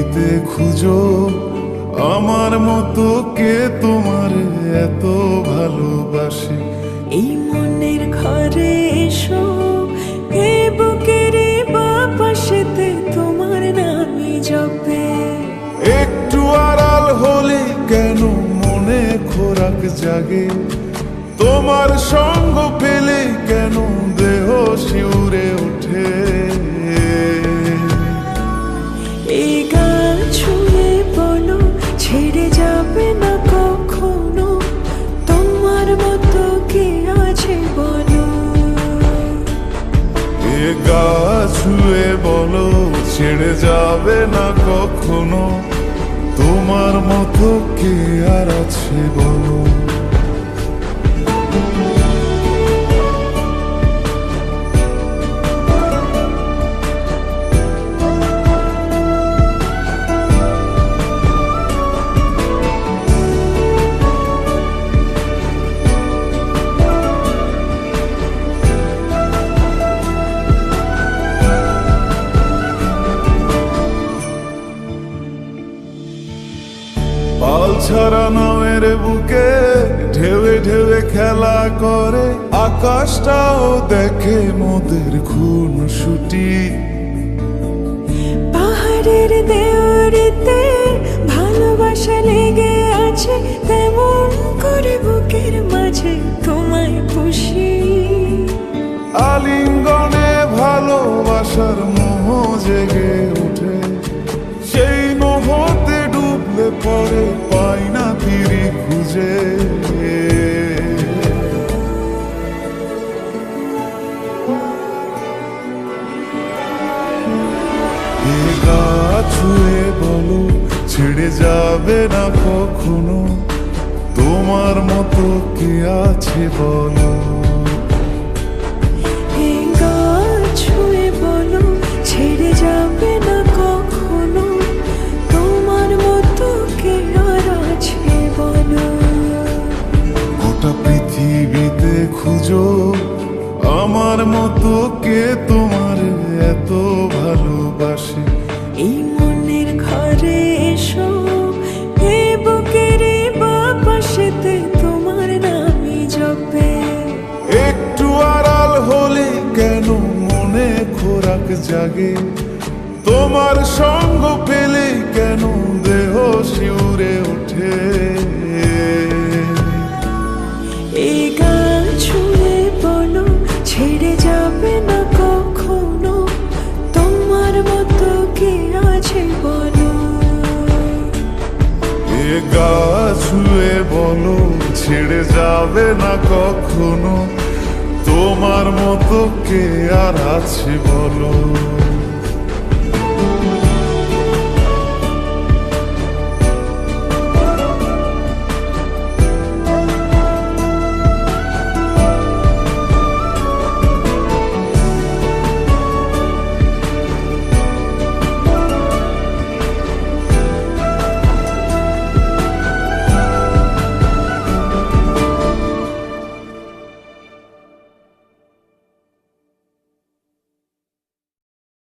পৃথিবীতে খুঁজো আমার মতো কে তোমার এত ভালোবাসে। এই মনের ঘরে এসো, এই বুকের বাপাশেতে তোমার নামই জপে। একটু আড়াল হলে কেন মনে খোরাক জাগে, তোমার সঙ্গ পেলে কেন দেহ শিউরে ওঠে। এই গান ছুঁয়ে বলো ছেড়ে যাবে না কখনো, তোমার মতো কে আছে বলো। এ গা ছুঁয়ে বলো ছেড়ে যাবে না কখনো, তোমার মতো কে আর আছে বলো। পাল ছাড়া নামের বুকে ঢেউে ঢেউে খেলা করে, আকাশটাও দেখে মোদের খুন ছুটি। পাহাড়ের দেওয়ারিতে ভালোবাসা লেগে আছে, তেমন করে বুকের মাঝে তোমায় পুষি। আলিঙ্গনে ভালোবাসার মোহ জেগে ওঠে, সেই মোহতে ডুবলে পরে পাই না তীরে খুঁজে। এ গা ছুঁয়ে বলো ছেড়ে যাবে না কখনো, তোমার মতো কে আছে বলো। এই গান ছুঁয়ে বলো ছেড়ে যাবে না কখনো, তোমার মতো কে আর আছে বলো। গোটা পৃথিবীতে খুঁজো আমার মতো কে তোমার এত ভালোবাসে। এই মনের ঘরে এসো, এই বুকের বাপাশেতে তোমার নামই জপে। একটু আড়াল হলে কেন মনে খোরাক জাগে, তোমার সঙ্গ পেলে কেন দেহ শিউরে ওঠে। এই গান ছুঁয়ে বলো ছেড়ে যাবে না কখনো, তোমার মতো কে আছে বলো। এ গা ছুঁয়ে বলো ছেড়ে যাবে না কখনো, তোমার মতো কে আর আছে বলো।